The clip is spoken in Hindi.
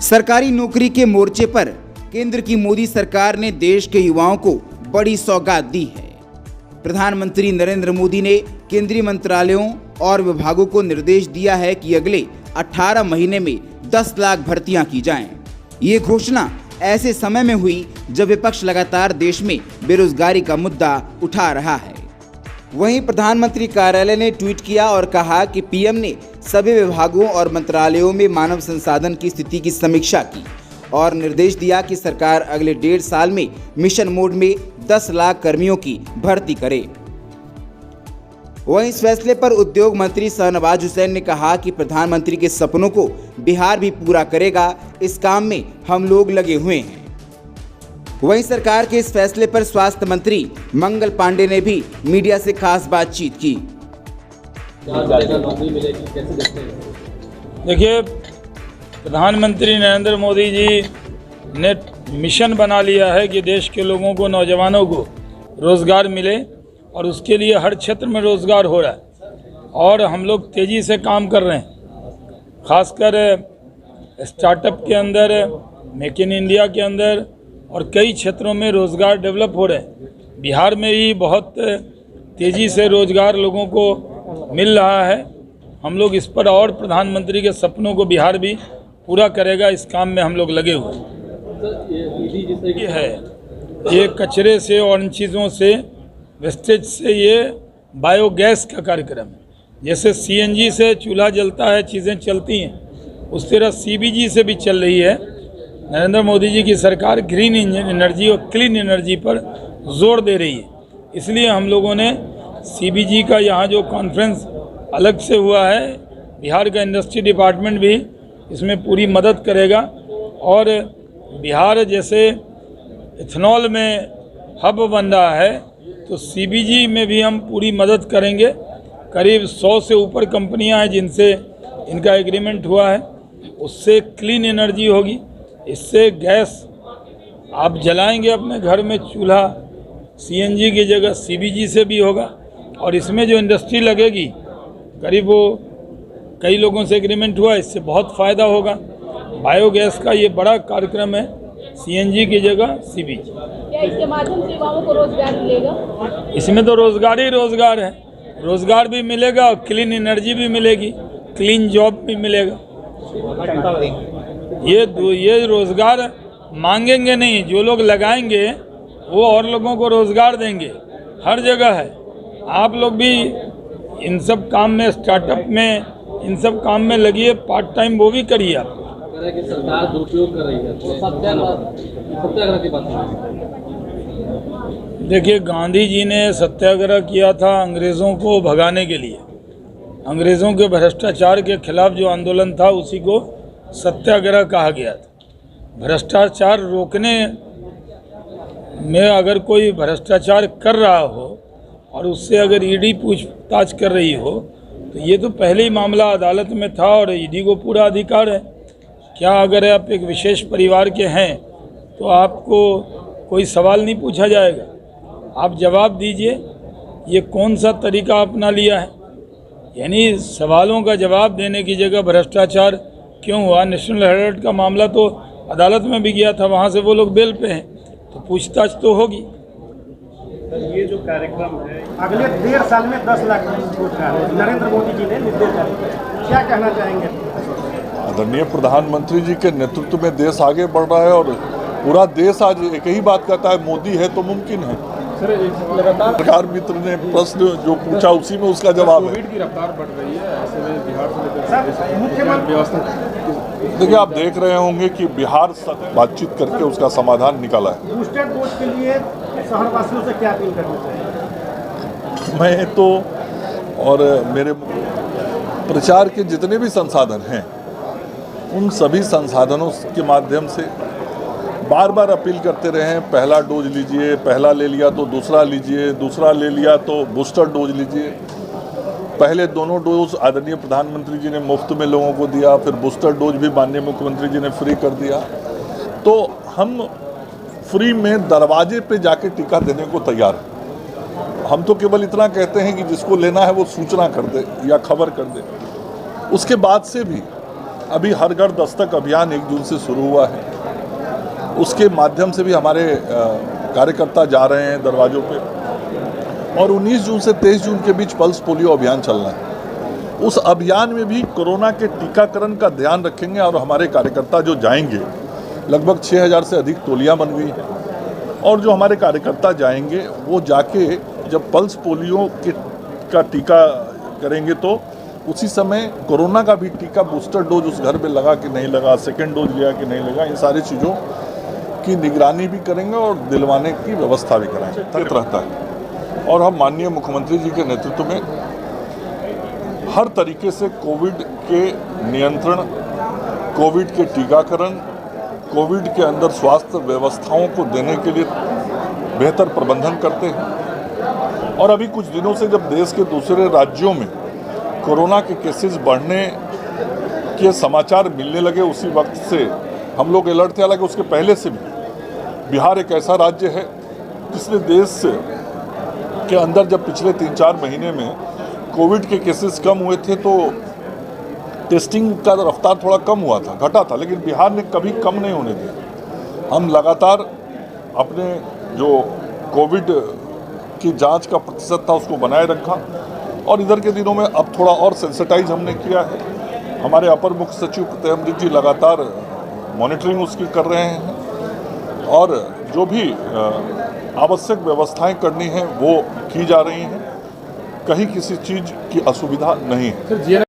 सरकारी नौकरी के मोर्चे पर केंद्र की मोदी सरकार ने देश के युवाओं को बड़ी सौगात दी है। प्रधानमंत्री नरेंद्र मोदी ने केंद्रीय मंत्रालयों और विभागों को निर्देश दिया है कि अगले 18 महीने में 10 लाख भर्तियां की जाएं। ये घोषणा ऐसे समय में हुई जब विपक्ष लगातार देश में बेरोजगारी का मुद्दा उठा रहा है। वहीं प्रधानमंत्री कार्यालय ने ट्वीट किया और कहा कि पीएम ने सभी विभागों और मंत्रालयों में मानव संसाधन की स्थिति की समीक्षा की और निर्देश दिया कि सरकार अगले 1.5 साल में मिशन मोड में 10 लाख कर्मियों की भर्ती करे। वहीं इस फैसले पर उद्योग मंत्री शाहनवाज हुसैन ने कहा कि प्रधानमंत्री के सपनों को बिहार भी पूरा करेगा, इस काम में हम लोग लगे हुए हैं। वहीं सरकार के इस फैसले पर स्वास्थ्य मंत्री मंगल पांडे ने भी मीडिया से खास बातचीत की। देखिए, प्रधानमंत्री नरेंद्र मोदी जी ने मिशन बना लिया है कि देश के लोगों को, नौजवानों को रोज़गार मिले और उसके लिए हर क्षेत्र में रोज़गार हो रहा है और हम लोग तेज़ी से काम कर रहे हैं। खासकर स्टार्टअप के अंदर, मेक इन इंडिया के अंदर और कई क्षेत्रों में रोज़गार डेवलप हो रहे हैं। बिहार में भी बहुत तेज़ी से रोज़गार लोगों को मिल रहा है। हम लोग इस पर और प्रधानमंत्री के सपनों को बिहार भी पूरा करेगा, इस काम में हम लोग लगे हुए हैं। ये कचरे से और इन चीज़ों से, वेस्टेज से, ये बायोगैस का कार्यक्रम है। जैसे सीएनजी से चूल्हा जलता है, चीज़ें चलती हैं, उस तरह सीबीजी से भी चल रही है। नरेंद्र मोदी जी की सरकार ग्रीन एनर्जी और क्लीन एनर्जी पर जोर दे रही है। इसलिए हम लोगों ने सीबीजी का यहाँ जो कॉन्फ्रेंस अलग से हुआ है, बिहार का इंडस्ट्री डिपार्टमेंट भी इसमें पूरी मदद करेगा और बिहार जैसे इथेनॉल में हब बन रहा है तो सीबीजी में भी हम पूरी मदद करेंगे। करीब 100 से ऊपर कंपनियां हैं जिनसे इनका एग्रीमेंट हुआ है। उससे क्लीन एनर्जी होगी, इससे गैस आप जलाएंगे अपने घर में, चूल्हा सीएनजी की जगह सीबीजी से भी होगा। और इसमें जो इंडस्ट्री लगेगी, करीब वो कई लोगों से एग्रीमेंट हुआ, इससे बहुत फ़ायदा होगा। बायोगैस का ये बड़ा कार्यक्रम है, सीएनजी की जगह सीबीजी। क्या इसके माध्यम से युवाओं को रोजगार मिलेगा? इसमें तो रोजगार ही रोजगार है, रोजगार भी मिलेगा और क्लीन एनर्जी भी मिलेगी, क्लीन जॉब भी मिलेगा। ये रोजगार मांगेंगे नहीं, जो लोग लगाएंगे वो और लोगों को रोजगार देंगे। हर जगह है। आप लोग भी इन सब काम में, स्टार्टअप में, इन सब काम में लगिए, पार्ट टाइम वो भी करिए। आप कि सरकार दुरुपयोग कर रही है, तो सत्याग्रह की बात है। देखिए, गांधी जी ने सत्याग्रह किया था अंग्रेज़ों को भगाने के लिए। अंग्रेज़ों के भ्रष्टाचार के खिलाफ जो आंदोलन था उसी को सत्याग्रह कहा गया था। भ्रष्टाचार रोकने में अगर कोई भ्रष्टाचार कर रहा हो और उससे अगर ईडी पूछताछ कर रही हो तो ये तो पहले ही मामला अदालत में था और ईडी को पूरा अधिकार है। क्या अगर आप एक विशेष परिवार के हैं तो आपको कोई सवाल नहीं पूछा जाएगा? आप जवाब दीजिए। ये कौन सा तरीका अपना लिया है? यानी सवालों का जवाब देने की जगह भ्रष्टाचार क्यों हुआ? नेशनल हेराल्ड का मामला तो अदालत में भी गया था, वहाँ से वो लोग बेल पे हैं, तो पूछताछ तो होगी। ये जो कार्यक्रम है, अगले 1.5 साल में 10 लाख रोजगार नरेंद्र मोदी जी ने निर्देश जारी किया, क्या कहना चाहेंगे? आदरणीय प्रधानमंत्री जी के नेतृत्व में देश आगे बढ़ रहा है और पूरा देश आज एक ही बात कहता है, मोदी है तो मुमकिन है। सरकार मित्र ने प्रश्न जो पूछा उसी में उसका जवाब है। कोविड की रफ्तार बढ़ रही है, ऐसे में बिहार से व्यवस्था। देखिए, आप देख रहे होंगे कि बिहार बातचीत करके उसका समाधान निकाला है। बूस्टर डोज के लिए शहरवासियों से क्या अपील करना चाहिए? मैं तो और मेरे प्रचार के जितने भी संसाधन हैं, उन सभी संसाधनों के माध्यम से बार बार अपील करते रहे हैं, पहला डोज लीजिए, पहला ले लिया तो दूसरा लीजिए, दूसरा ले लिया तो बूस्टर डोज लीजिए। पहले दोनों डोज आदरणीय प्रधानमंत्री जी ने मुफ्त में लोगों को दिया, फिर बूस्टर डोज भी माननीय मुख्यमंत्री जी ने फ्री कर दिया। तो हम फ्री में दरवाजे पे जाके टीका देने को तैयार हैं। हम तो केवल इतना कहते हैं कि जिसको लेना है वो सूचना कर दे या खबर कर दे। उसके बाद से भी अभी हर घर दस्तक अभियान 1 जून से शुरू हुआ है, उसके माध्यम से भी हमारे कार्यकर्ता जा रहे हैं दरवाजों पे, और 19 जून से 23 जून के बीच पल्स पोलियो अभियान चलना है। उस अभियान में भी कोरोना के टीकाकरण का ध्यान रखेंगे और हमारे कार्यकर्ता जो जाएंगे, लगभग 6000 से अधिक टोलियां बन गई हैं, और जो हमारे कार्यकर्ता जाएंगे वो जाके जब पल्स पोलियो का टीका करेंगे तो उसी समय कोरोना का भी टीका बूस्टर डोज उस घर में लगा कि नहीं लगा, सेकेंड डोज लिया कि नहीं लगा, इन सारी चीज़ों की निगरानी भी करेंगे और दिलवाने की व्यवस्था भी कराएंगे। तक रहता है और हम माननीय मुख्यमंत्री जी के नेतृत्व में हर तरीके से कोविड के नियंत्रण, कोविड के टीकाकरण, कोविड के अंदर स्वास्थ्य व्यवस्थाओं को देने के लिए बेहतर प्रबंधन करते हैं। और अभी कुछ दिनों से जब देश के दूसरे राज्यों में कोरोना के केसेस बढ़ने के समाचार मिलने लगे, उसी वक्त से हम लोग अलर्ट थे। हालांकि उसके पहले से भी बिहार एक ऐसा राज्य है जिसने देश के अंदर जब पिछले 3-4 महीने में कोविड के केसेस कम हुए थे तो टेस्टिंग का रफ्तार थोड़ा कम हुआ था, घटा था, लेकिन बिहार ने कभी कम नहीं होने दिया। हम लगातार अपने जो कोविड की जांच का प्रतिशत था उसको बनाए रखा, और इधर के दिनों में अब थोड़ा और सेंसिटाइज हमने किया है। हमारे अपर मुख्य सचिव प्रत्यय जी लगातार मॉनिटरिंग उसकी कर रहे हैं, और जो भी आवश्यक व्यवस्थाएं करनी है वो की जा रही हैं। कहीं किसी चीज़ की असुविधा नहीं है।